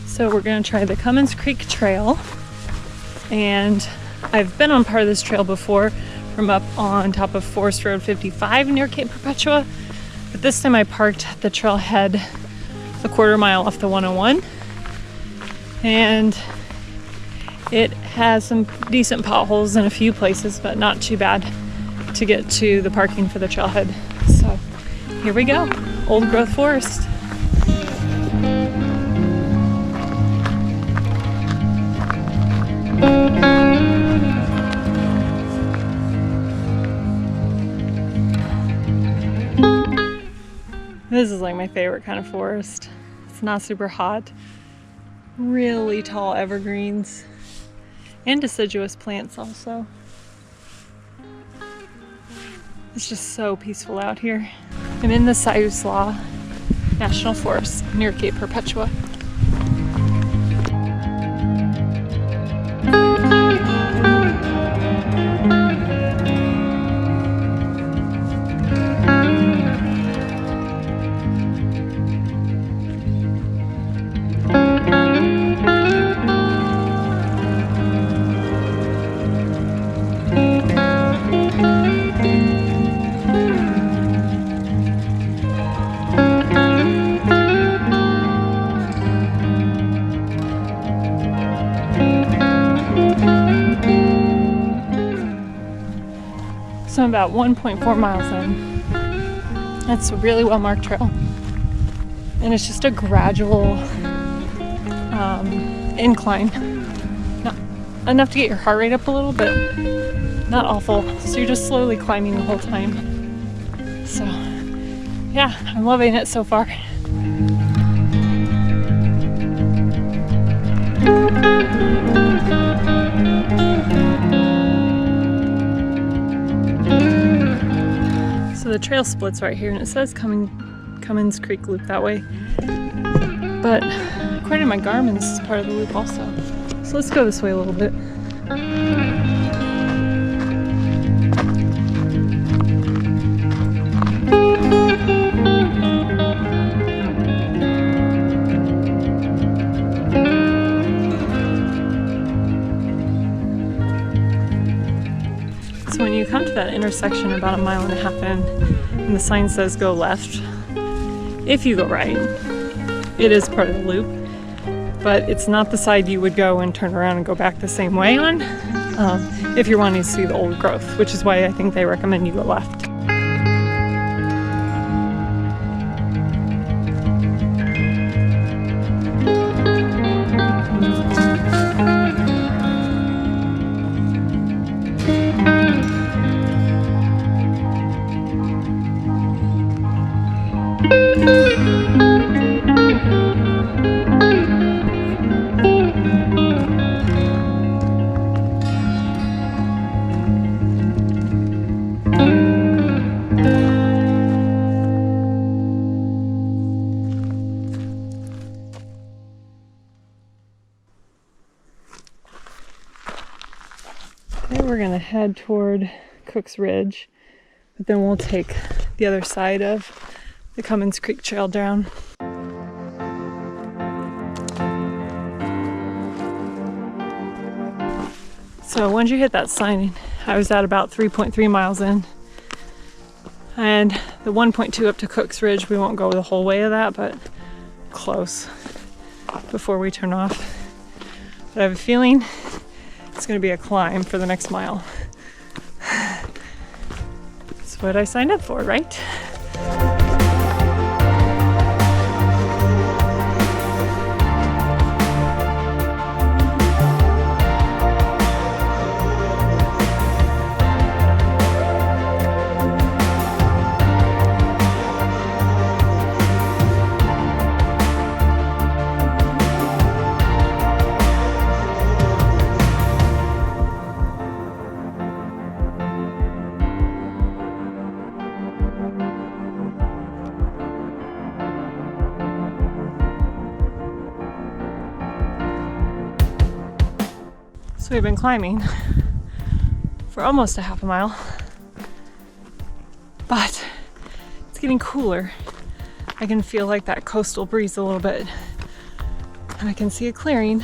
So we're gonna try the Cummins Creek Trail, and I've been on part of this trail before from up on top of Forest Road 55 near Cape Perpetua, but this time I parked at the trailhead a quarter mile off the 101, and it has some decent potholes in a few places, but not too bad to get to the parking for the trailhead. So here we go, old growth forest. This is like my favorite kind of forest. It's not super hot, really tall evergreens, and deciduous plants also. It's just so peaceful out here. I'm in the Siuslaw National Forest near Cape Perpetua. So I'm about 1.4 miles in. That's a really well marked trail. And it's just a gradual incline. Not enough to get your heart rate up a little, but not awful. So you're just slowly climbing the whole time. So yeah, I'm loving it so far. So the trail splits right here, and it says Cummins Creek Loop that way. But according to my Garmin, this is part of the loop also. So let's go this way a little bit. So when you come to that intersection about 1.5 miles in, and the sign says go left, if you go right, it is part of the loop, but it's not the side you would go and turn around and go back the same way on if you're wanting to see the old growth, which is why I think they recommend you go left. Okay, we're gonna head toward Cook's Ridge, but then we'll take the other side of the Cummins Creek Trail down. So once you hit that sign, I was at about 3.3 miles in, and the 1.2 up to Cook's Ridge, we won't go the whole way of that, but close before we turn off. But I have a feeling it's going to be a climb for the next mile. That's what I signed up for, right? So we've been climbing for almost 1/2 mile, but it's getting cooler. I can feel like that coastal breeze a little bit And I can see a clearing,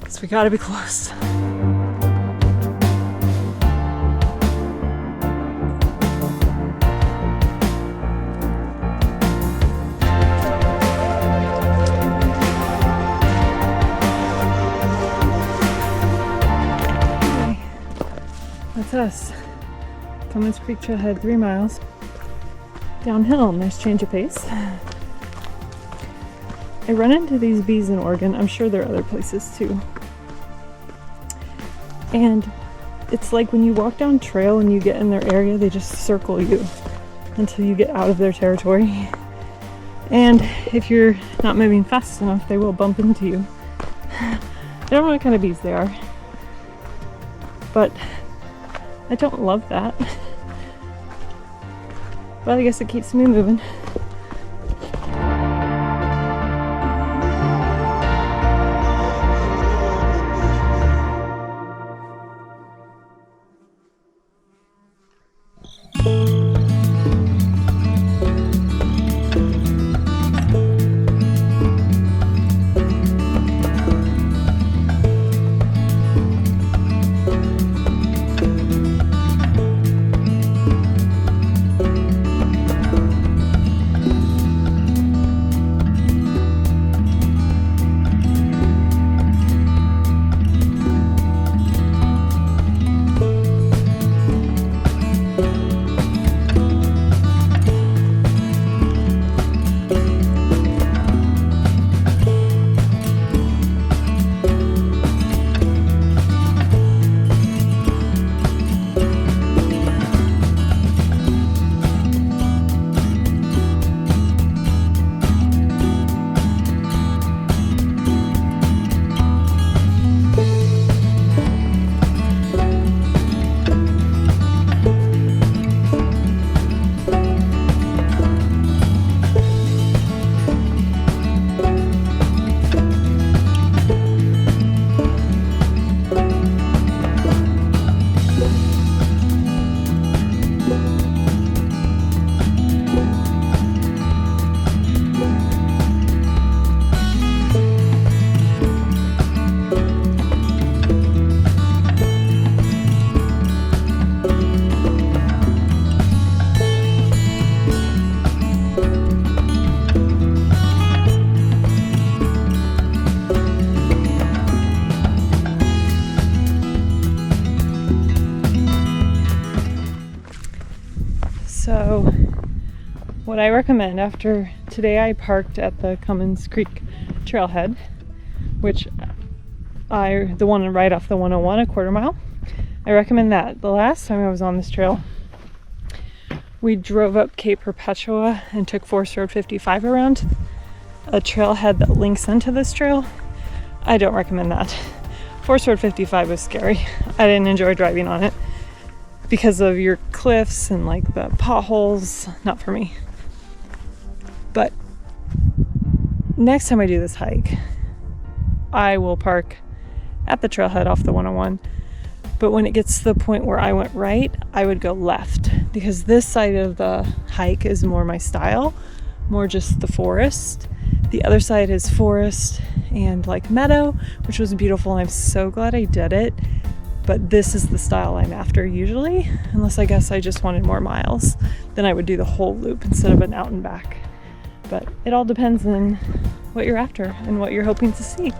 so we gotta be close. That's us. Cummins Creek Trailhead, 3 miles. Downhill, nice change of pace. I run into these bees in Oregon. I'm sure there are other places too. And it's like when you walk down trail and you get in their area, they just circle you until you get out of their territory. And if you're not moving fast enough, they will bump into you. I don't know what kind of bees they are, but I don't love that. But I guess it keeps me moving. So what I recommend after today, I parked at the Cummins Creek trailhead, which the one right off the 101, a quarter mile. I recommend that. The last time I was on this trail, we drove up Cape Perpetua and took Forest Road 55 around a trailhead that links into this trail. I don't recommend that. Forest Road 55 was scary. I didn't enjoy driving on it because of your cliffs and like the potholes. Not for me. But next time I do this hike, I will park at the trailhead off the 101. But when it gets to the point where I went right, I would go left, because this side of the hike is more my style, more just the forest. The other side is forest and like meadow, which was beautiful, and I'm so glad I did it. But this is the style I'm after usually, unless I guess I just wanted more miles. Then I would do the whole loop instead of an out and back. But it all depends on what you're after and what you're hoping to see.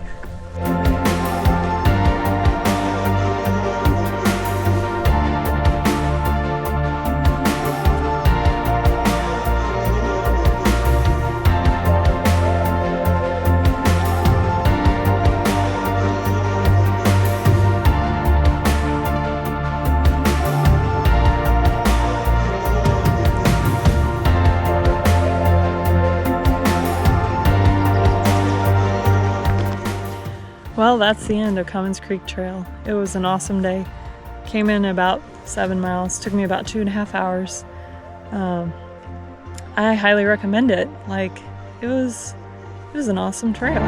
Well, that's the end of Cummins Creek Trail. It was an awesome day. Came in about 7 miles. Took me about 2.5 hours. I highly recommend it. Like, it was an awesome trail.